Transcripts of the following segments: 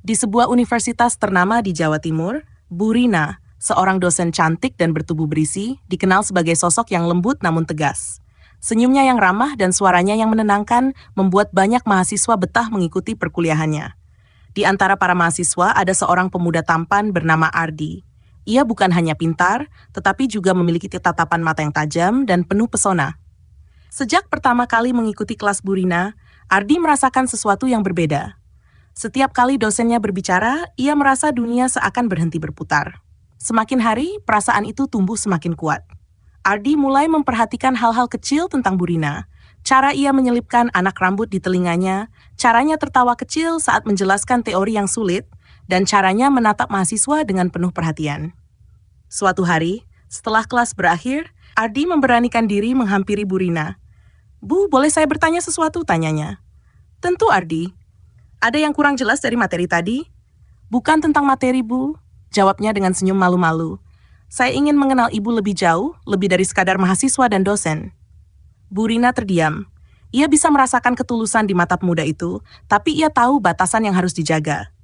Di sebuah universitas ternama di Jawa Timur, Bu Rina, seorang dosen cantik dan bertubuh berisi, dikenal sebagai sosok yang lembut namun tegas. Senyumnya yang ramah dan suaranya yang menenangkan membuat banyak mahasiswa betah mengikuti perkuliahannya. Di antara para mahasiswa ada seorang pemuda tampan bernama Ardi. Ia bukan hanya pintar, tetapi juga memiliki tatapan mata yang tajam dan penuh pesona. Sejak pertama kali mengikuti kelas Bu Rina, Ardi merasakan sesuatu yang berbeda. Setiap kali dosennya berbicara, ia merasa dunia seakan berhenti berputar. Semakin hari, perasaan itu tumbuh semakin kuat. Ardi mulai memperhatikan hal-hal kecil tentang Bu Rina. Cara ia menyelipkan anak rambut di telinganya, caranya tertawa kecil saat menjelaskan teori yang sulit, dan caranya menatap mahasiswa dengan penuh perhatian. Suatu hari, setelah kelas berakhir, Ardi memberanikan diri menghampiri Bu Rina. "Bu, boleh saya bertanya sesuatu?" tanyanya. "Tentu, Ardi. Ada yang kurang jelas dari materi tadi?" "Bukan tentang materi, Bu," jawabnya dengan senyum malu-malu. "Saya ingin mengenal Ibu lebih jauh, lebih dari sekadar mahasiswa dan dosen." Bu Rina terdiam. Ia bisa merasakan ketulusan di mata pemuda itu, tapi ia tahu batasan yang harus dijaga.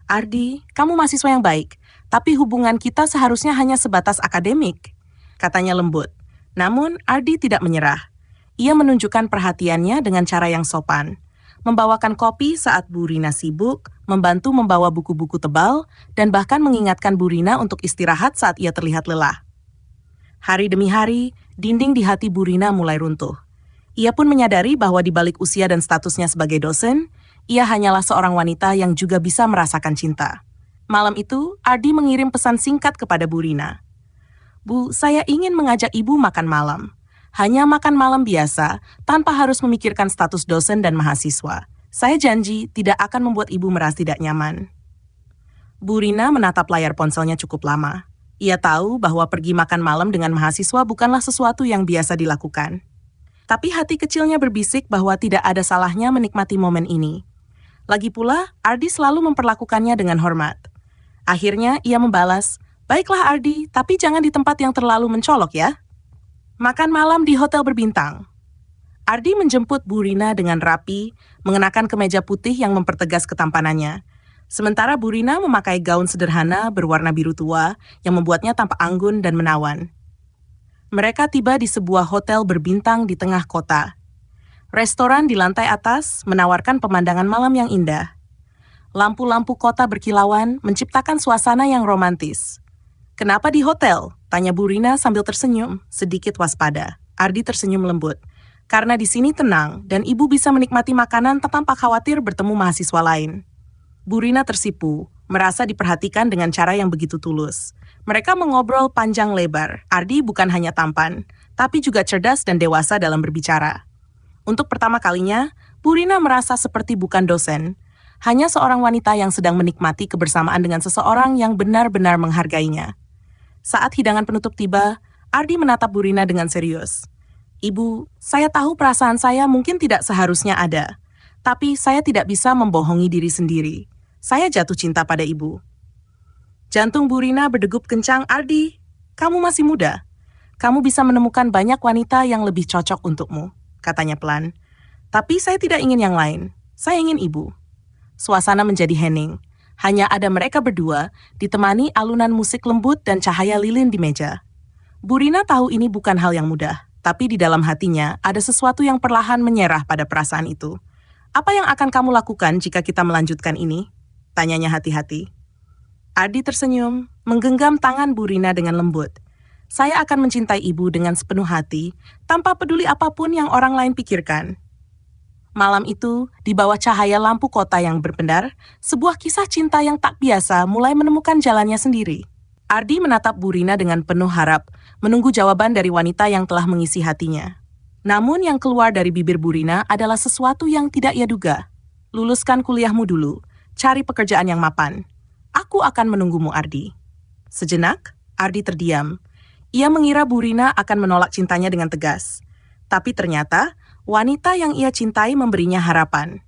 "Ardi, kamu mahasiswa yang baik, tapi hubungan kita seharusnya hanya sebatas akademik," katanya lembut. Namun, Ardi tidak menyerah. Ia menunjukkan perhatiannya dengan cara yang sopan. Membawakan kopi saat Bu Rina sibuk, membantu membawa buku-buku tebal, dan bahkan mengingatkan Bu Rina untuk istirahat saat ia terlihat lelah. Hari demi hari, dinding di hati Bu Rina mulai runtuh. Ia pun menyadari bahwa di balik usia dan statusnya sebagai dosen, ia hanyalah seorang wanita yang juga bisa merasakan cinta. Malam itu, Ardi mengirim pesan singkat kepada Bu Rina. "Bu, saya ingin mengajak Ibu makan malam. Hanya makan malam biasa, tanpa harus memikirkan status dosen dan mahasiswa. Saya janji tidak akan membuat Ibu merasa tidak nyaman." Bu Rina menatap layar ponselnya cukup lama. Ia tahu bahwa pergi makan malam dengan mahasiswa bukanlah sesuatu yang biasa dilakukan. Tapi hati kecilnya berbisik bahwa tidak ada salahnya menikmati momen ini. Lagi pula, Ardi selalu memperlakukannya dengan hormat. Akhirnya, ia membalas, "Baiklah Ardi, tapi jangan di tempat yang terlalu mencolok ya." Makan malam di hotel berbintang. Ardi menjemput Bu Rina dengan rapi, mengenakan kemeja putih yang mempertegas ketampanannya. Sementara Bu Rina memakai gaun sederhana berwarna biru tua yang membuatnya tampak anggun dan menawan. Mereka tiba di sebuah hotel berbintang di tengah kota. Restoran di lantai atas menawarkan pemandangan malam yang indah. Lampu-lampu kota berkilauan menciptakan suasana yang romantis. "Kenapa di hotel?" tanya Bu Rina sambil tersenyum, sedikit waspada. Ardi tersenyum lembut. "Karena di sini tenang dan Ibu bisa menikmati makanan tanpa khawatir bertemu mahasiswa lain." Bu Rina tersipu, merasa diperhatikan dengan cara yang begitu tulus. Mereka mengobrol panjang lebar. Ardi bukan hanya tampan, tapi juga cerdas dan dewasa dalam berbicara. Untuk pertama kalinya, Bu Rina merasa seperti bukan dosen, hanya seorang wanita yang sedang menikmati kebersamaan dengan seseorang yang benar-benar menghargainya. Saat hidangan penutup tiba, Ardi menatap Bu Rina dengan serius. "Ibu, saya tahu perasaan saya mungkin tidak seharusnya ada, tapi saya tidak bisa membohongi diri sendiri. Saya jatuh cinta pada Ibu." Jantung Bu Rina berdegup kencang. "Ardi, kamu masih muda. Kamu bisa menemukan banyak wanita yang lebih cocok untukmu," katanya pelan. "Tapi saya tidak ingin yang lain. Saya ingin Ibu." Suasana menjadi hening. Hanya ada mereka berdua, ditemani alunan musik lembut dan cahaya lilin di meja. Bu Rina tahu ini bukan hal yang mudah, tapi di dalam hatinya ada sesuatu yang perlahan menyerah pada perasaan itu. "Apa yang akan kamu lakukan jika kita melanjutkan ini?" tanyanya hati-hati. Ardi tersenyum, menggenggam tangan Bu Rina dengan lembut. "Saya akan mencintai Ibu dengan sepenuh hati, tanpa peduli apapun yang orang lain pikirkan." Malam itu, di bawah cahaya lampu kota yang berpendar, sebuah kisah cinta yang tak biasa mulai menemukan jalannya sendiri. Ardi menatap Bu Rina dengan penuh harap, menunggu jawaban dari wanita yang telah mengisi hatinya. Namun yang keluar dari bibir Bu Rina adalah sesuatu yang tidak ia duga. "Luluskan kuliahmu dulu, cari pekerjaan yang mapan. Aku akan menunggumu, Ardi." Sejenak, Ardi terdiam. Ia mengira Bu Rina akan menolak cintanya dengan tegas. Tapi ternyata, wanita yang ia cintai memberinya harapan.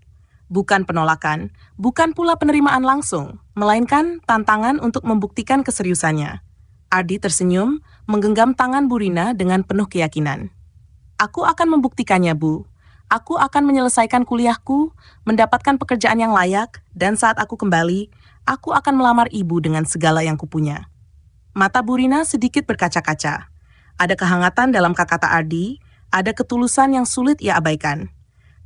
Bukan penolakan, bukan pula penerimaan langsung, melainkan tantangan untuk membuktikan keseriusannya. Ardi tersenyum, menggenggam tangan Bu Rina dengan penuh keyakinan. "Aku akan membuktikannya, Bu. Aku akan menyelesaikan kuliahku, mendapatkan pekerjaan yang layak, dan saat aku kembali, aku akan melamar ibu dengan segala yang kupunya. Mata Burina sedikit berkaca-kaca. Ada kehangatan dalam kata-kata Ardi, ada ketulusan yang sulit ia abaikan.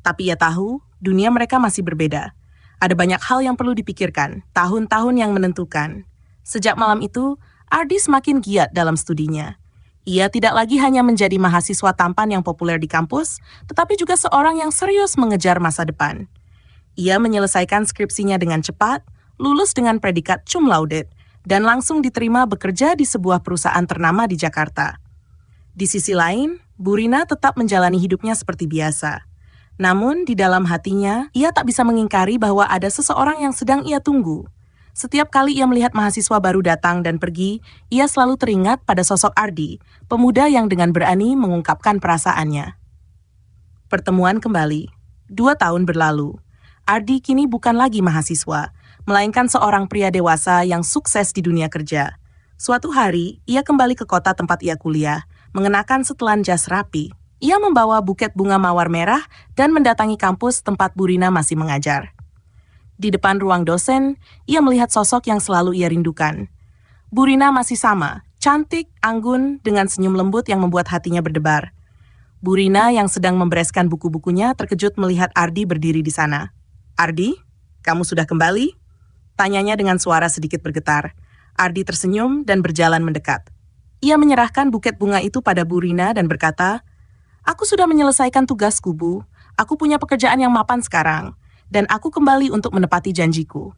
Tapi ia tahu, dunia mereka masih berbeda. Ada banyak hal yang perlu dipikirkan, tahun-tahun yang menentukan. Sejak malam itu, Ardi semakin giat dalam studinya. Ia tidak lagi hanya menjadi mahasiswa tampan yang populer di kampus, tetapi juga seorang yang serius mengejar masa depan. Ia menyelesaikan skripsinya dengan cepat, lulus dengan predikat cum laude, dan langsung diterima bekerja di sebuah perusahaan ternama di Jakarta. Di sisi lain, Burina tetap menjalani hidupnya seperti biasa. Namun, di dalam hatinya, ia tak bisa mengingkari bahwa ada seseorang yang sedang ia tunggu. Setiap kali ia melihat mahasiswa baru datang dan pergi, ia selalu teringat pada sosok Ardi, pemuda yang dengan berani mengungkapkan perasaannya. Pertemuan kembali. 2 tahun berlalu. Ardi kini bukan lagi mahasiswa, melainkan seorang pria dewasa yang sukses di dunia kerja. Suatu hari, ia kembali ke kota tempat ia kuliah, mengenakan setelan jas rapi. Ia membawa buket bunga mawar merah dan mendatangi kampus tempat Burina masih mengajar. Di depan ruang dosen, ia melihat sosok yang selalu ia rindukan. Burina masih sama, cantik, anggun, dengan senyum lembut yang membuat hatinya berdebar. Burina yang sedang membereskan buku-bukunya terkejut melihat Ardi berdiri di sana. "Ardi, kamu sudah kembali?" Tanyanya dengan suara sedikit bergetar. Ardi tersenyum dan berjalan mendekat. Ia menyerahkan buket bunga itu pada Burina dan berkata, "Aku sudah menyelesaikan tugasku, Bu. Aku punya pekerjaan yang mapan sekarang. Dan aku kembali untuk menepati janjiku."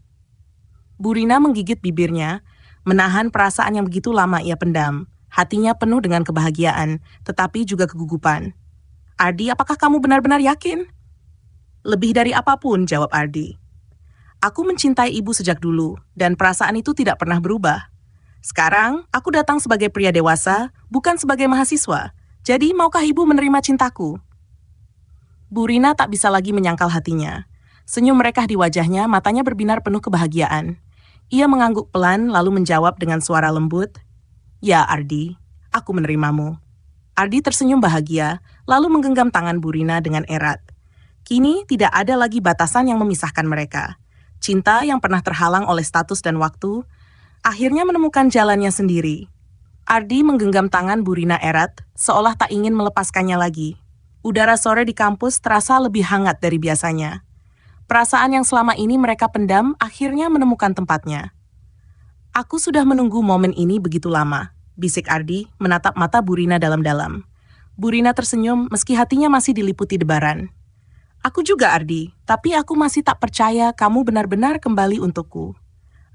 Burina menggigit bibirnya, menahan perasaan yang begitu lama ia pendam. Hatinya penuh dengan kebahagiaan, tetapi juga kegugupan. "Ardi, apakah kamu benar-benar yakin?" "Lebih dari apapun," jawab Ardi. "Aku mencintai ibu sejak dulu, dan perasaan itu tidak pernah berubah. Sekarang, aku datang sebagai pria dewasa, bukan sebagai mahasiswa. Jadi, maukah ibu menerima cintaku?" Burina tak bisa lagi menyangkal hatinya. Senyum merekah di wajahnya, matanya berbinar penuh kebahagiaan. Ia mengangguk pelan lalu menjawab dengan suara lembut, "Ya, Ardi, aku menerimamu." Ardi tersenyum bahagia, lalu menggenggam tangan Burina dengan erat. Kini tidak ada lagi batasan yang memisahkan mereka. Cinta yang pernah terhalang oleh status dan waktu, akhirnya menemukan jalannya sendiri. Ardi menggenggam tangan Burina erat, seolah tak ingin melepaskannya lagi. Udara sore di kampus terasa lebih hangat dari biasanya. Perasaan yang selama ini mereka pendam akhirnya menemukan tempatnya. "Aku sudah menunggu momen ini begitu lama," bisik Ardi menatap mata Burina dalam-dalam. Burina tersenyum meski hatinya masih diliputi debaran. "Aku juga, Ardi, tapi aku masih tak percaya kamu benar-benar kembali untukku."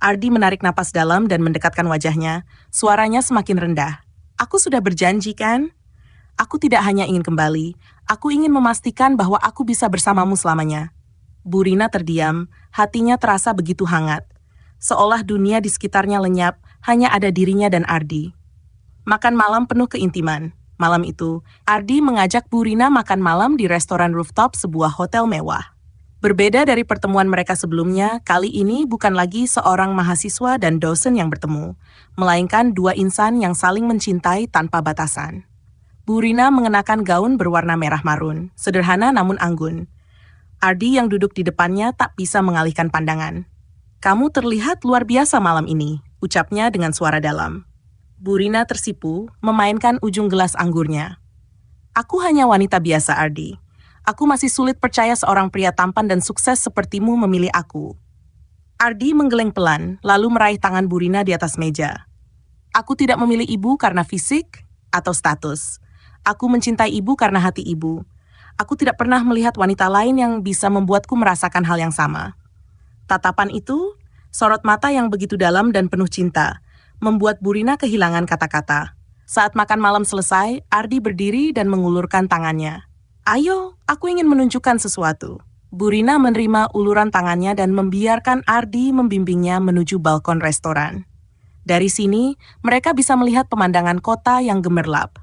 Ardi menarik napas dalam dan mendekatkan wajahnya, suaranya semakin rendah. "Aku sudah berjanji, kan? Aku tidak hanya ingin kembali, aku ingin memastikan bahwa aku bisa bersamamu selamanya." Burina terdiam, hatinya terasa begitu hangat. Seolah dunia di sekitarnya lenyap, hanya ada dirinya dan Ardi. Makan malam penuh keintiman. Malam itu, Ardi mengajak Burina makan malam di restoran rooftop sebuah hotel mewah. Berbeda dari pertemuan mereka sebelumnya, kali ini bukan lagi seorang mahasiswa dan dosen yang bertemu, melainkan dua insan yang saling mencintai tanpa batasan. Burina mengenakan gaun berwarna merah marun, sederhana namun anggun. Ardi yang duduk di depannya tak bisa mengalihkan pandangan. "Kamu terlihat luar biasa malam ini," ucapnya dengan suara dalam. Burina tersipu, memainkan ujung gelas anggurnya. "Aku hanya wanita biasa, Ardi. Aku masih sulit percaya seorang pria tampan dan sukses sepertimu memilih aku." Ardi menggeleng pelan, lalu meraih tangan Burina di atas meja. "Aku tidak memilih ibu karena fisik atau status. Aku mencintai ibu karena hati ibu. Aku tidak pernah melihat wanita lain yang bisa membuatku merasakan hal yang sama." Tatapan itu, sorot mata yang begitu dalam dan penuh cinta, membuat Burina kehilangan kata-kata. Saat makan malam selesai, Ardi berdiri dan mengulurkan tangannya. "Ayo, aku ingin menunjukkan sesuatu." Burina menerima uluran tangannya dan membiarkan Ardi membimbingnya menuju balkon restoran. Dari sini, mereka bisa melihat pemandangan kota yang gemerlap.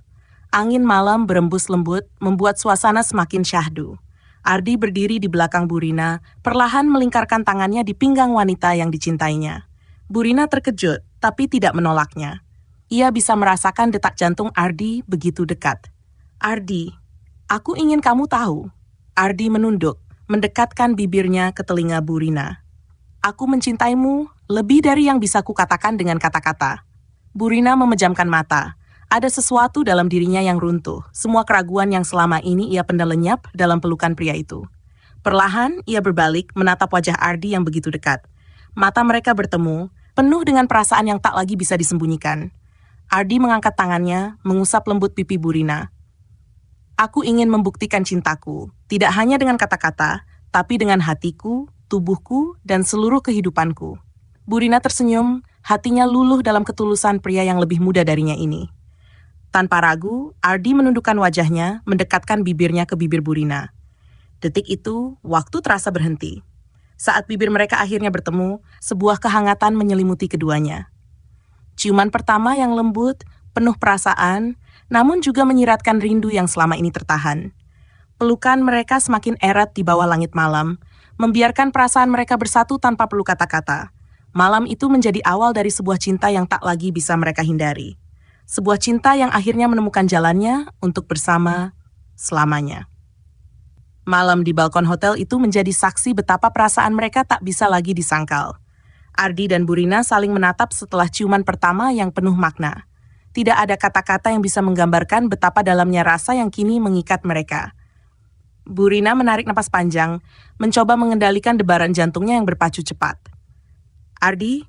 Angin malam berembus lembut, membuat suasana semakin syahdu. Ardi berdiri di belakang Burina, perlahan melingkarkan tangannya di pinggang wanita yang dicintainya. Burina terkejut, tapi tidak menolaknya. Ia bisa merasakan detak jantung Ardi begitu dekat. "Ardi, aku ingin kamu tahu." Ardi menunduk, mendekatkan bibirnya ke telinga Burina. Aku mencintaimu lebih dari yang bisa kukatakan dengan kata-kata. Burina memejamkan mata. Ada sesuatu dalam dirinya yang runtuh. Semua keraguan yang selama ini ia pendam lenyap dalam pelukan pria itu. Perlahan, ia berbalik menatap wajah Ardi yang begitu dekat. Mata mereka bertemu, penuh dengan perasaan yang tak lagi bisa disembunyikan. Ardi mengangkat tangannya, mengusap lembut pipi Burina. Aku ingin membuktikan cintaku, tidak hanya dengan kata-kata, tapi dengan hatiku, tubuhku, dan seluruh kehidupanku. Burina tersenyum, hatinya luluh dalam ketulusan pria yang lebih muda darinya ini. Tanpa ragu, Ardi menundukkan wajahnya, mendekatkan bibirnya ke bibir Burina. Detik itu, waktu terasa berhenti. Saat bibir mereka akhirnya bertemu, sebuah kehangatan menyelimuti keduanya. Ciuman pertama yang lembut, penuh perasaan, namun juga menyiratkan rindu yang selama ini tertahan. Pelukan mereka semakin erat di bawah langit malam, membiarkan perasaan mereka bersatu tanpa perlu kata-kata. Malam itu menjadi awal dari sebuah cinta yang tak lagi bisa mereka hindari. Sebuah cinta yang akhirnya menemukan jalannya untuk bersama selamanya. Malam di balkon hotel itu menjadi saksi betapa perasaan mereka tak bisa lagi disangkal. Ardi dan Burina saling menatap setelah ciuman pertama yang penuh makna. Tidak ada kata-kata yang bisa menggambarkan betapa dalamnya rasa yang kini mengikat mereka. Burina menarik napas panjang, mencoba mengendalikan debaran jantungnya yang berpacu cepat. Ardi,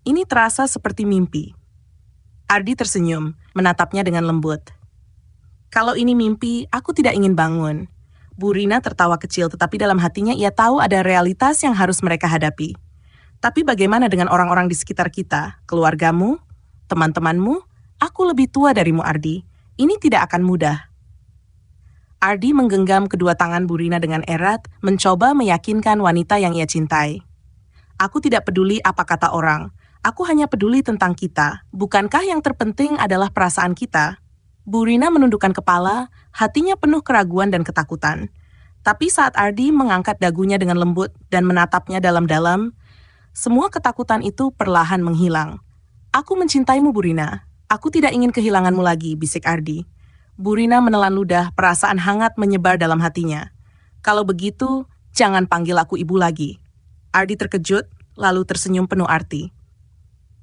ini terasa seperti mimpi. Ardi tersenyum, menatapnya dengan lembut. Kalau ini mimpi, aku tidak ingin bangun. Burina tertawa kecil, tetapi dalam hatinya ia tahu ada realitas yang harus mereka hadapi. Tapi bagaimana dengan orang-orang di sekitar kita, keluargamu, teman-temanmu? Aku lebih tua darimu, Ardi. Ini tidak akan mudah. Ardi menggenggam kedua tangan Burina dengan erat, mencoba meyakinkan wanita yang ia cintai. Aku tidak peduli apa kata orang. Aku hanya peduli tentang kita. Bukankah yang terpenting adalah perasaan kita? Burina menundukkan kepala, hatinya penuh keraguan dan ketakutan. Tapi saat Ardi mengangkat dagunya dengan lembut dan menatapnya dalam-dalam, semua ketakutan itu perlahan menghilang. Aku mencintaimu, Burina. Aku tidak ingin kehilanganmu lagi, bisik Ardi. Burina menelan ludah, perasaan hangat menyebar dalam hatinya. Kalau begitu, jangan panggil aku ibu lagi. Ardi terkejut, lalu tersenyum penuh arti.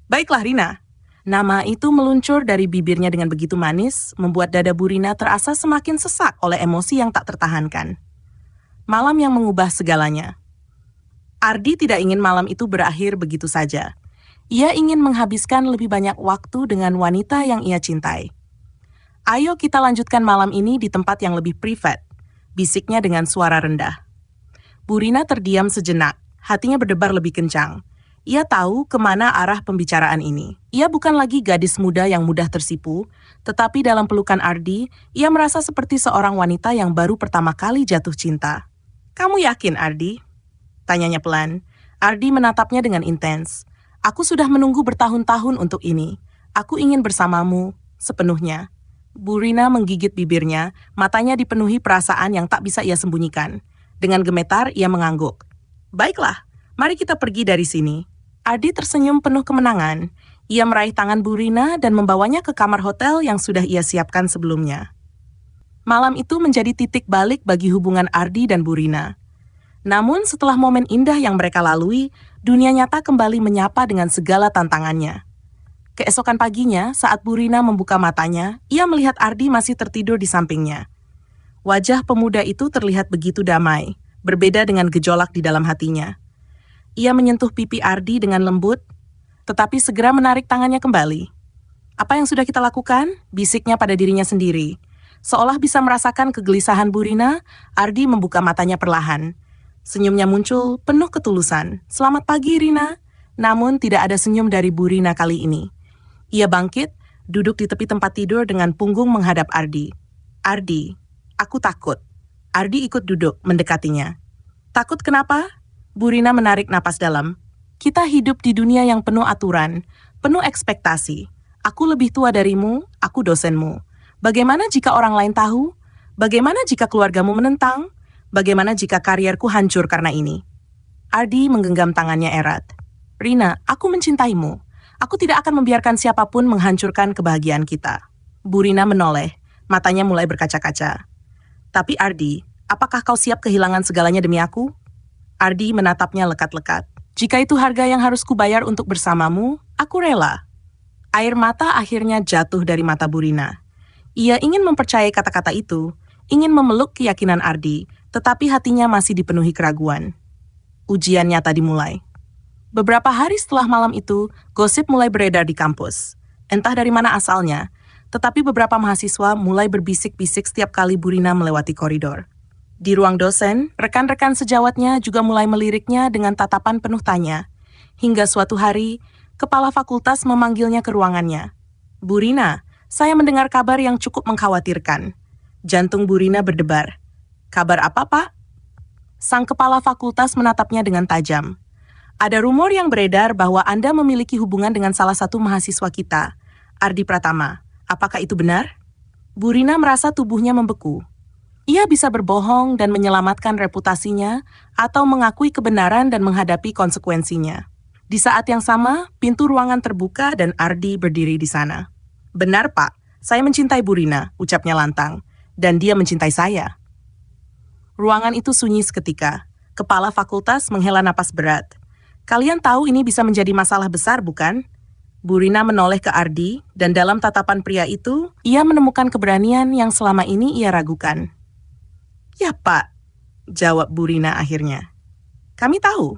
Baiklah, Rina. Nama itu meluncur dari bibirnya dengan begitu manis, membuat dada Burina terasa semakin sesak oleh emosi yang tak tertahankan. Malam yang mengubah segalanya. Ardi tidak ingin malam itu berakhir begitu saja. Ia ingin menghabiskan lebih banyak waktu dengan wanita yang ia cintai. Ayo kita lanjutkan malam ini di tempat yang lebih privat, bisiknya dengan suara rendah. Burina terdiam sejenak, hatinya berdebar lebih kencang. Ia tahu kemana arah pembicaraan ini. Ia bukan lagi gadis muda yang mudah tersipu, tetapi dalam pelukan Ardi, ia merasa seperti seorang wanita yang baru pertama kali jatuh cinta. Kamu yakin, Ardi? Tanyanya pelan. Ardi menatapnya dengan intens. Aku sudah menunggu bertahun-tahun untuk ini. Aku ingin bersamamu sepenuhnya. Burina menggigit bibirnya, matanya dipenuhi perasaan yang tak bisa ia sembunyikan. Dengan gemetar, ia mengangguk. Baiklah, mari kita pergi dari sini. Ardi tersenyum penuh kemenangan. Ia meraih tangan Burina dan membawanya ke kamar hotel yang sudah ia siapkan sebelumnya. Malam itu menjadi titik balik bagi hubungan Ardi dan Burina. Namun setelah momen indah yang mereka lalui, dunia nyata kembali menyapa dengan segala tantangannya. Keesokan paginya, saat Burina membuka matanya, ia melihat Ardi masih tertidur di sampingnya. Wajah pemuda itu terlihat begitu damai, berbeda dengan gejolak di dalam hatinya. Ia menyentuh pipi Ardi dengan lembut, tetapi segera menarik tangannya kembali. Apa yang sudah kita lakukan? Bisiknya pada dirinya sendiri. Seolah bisa merasakan kegelisahan Burina, Ardi membuka matanya perlahan. Senyumnya muncul penuh ketulusan. Selamat pagi, Rina. Namun tidak ada senyum dari Burina kali ini. Ia bangkit, duduk di tepi tempat tidur dengan punggung menghadap Ardi. Ardi, aku takut. Ardi ikut duduk, mendekatinya. Takut kenapa? Burina menarik napas dalam. Kita hidup di dunia yang penuh aturan, penuh ekspektasi. Aku lebih tua darimu, aku dosenmu. Bagaimana jika orang lain tahu? Bagaimana jika keluargamu menentang? Bagaimana jika karierku hancur karena ini? Ardi menggenggam tangannya erat. Rina, aku mencintaimu. Aku tidak akan membiarkan siapapun menghancurkan kebahagiaan kita. Burina menoleh, matanya mulai berkaca-kaca. Tapi Ardi, Apakah kau siap kehilangan segalanya demi aku? Ardi menatapnya lekat-lekat. Jika itu harga yang harus kubayar untuk bersamamu, aku rela. Air mata akhirnya jatuh dari mata Burina. Ia ingin mempercayai kata-kata itu, ingin memeluk keyakinan Ardi, tetapi hatinya masih dipenuhi keraguan. Ujian nyata dimulai. Beberapa hari setelah malam itu, gosip mulai beredar di kampus. Entah dari mana asalnya, tetapi beberapa mahasiswa mulai berbisik-bisik setiap kali Burina melewati koridor. Di ruang dosen, rekan-rekan sejawatnya juga mulai meliriknya dengan tatapan penuh tanya. Hingga suatu hari, kepala fakultas memanggilnya ke ruangannya. "Burina, saya mendengar kabar yang cukup mengkhawatirkan." Jantung Burina berdebar. "Kabar apa, Pak?" Sang kepala fakultas menatapnya dengan tajam. "Ada rumor yang beredar bahwa Anda memiliki hubungan dengan salah satu mahasiswa kita, Ardi Pratama. Apakah itu benar?" Burina merasa tubuhnya membeku. Ia bisa berbohong dan menyelamatkan reputasinya, atau mengakui kebenaran dan menghadapi konsekuensinya. Di saat yang sama, pintu ruangan terbuka dan Ardi berdiri di sana. "Benar, Pak. Saya mencintai Burina," ucapnya lantang. "Dan dia mencintai saya." Ruangan itu sunyi seketika. Kepala fakultas menghela napas berat. "Kalian tahu ini bisa menjadi masalah besar, bukan?" Burina menoleh ke Ardi, dan dalam tatapan pria itu, ia menemukan keberanian yang selama ini ia ragukan. "Ya, Pak," jawab Burina akhirnya. "Kami tahu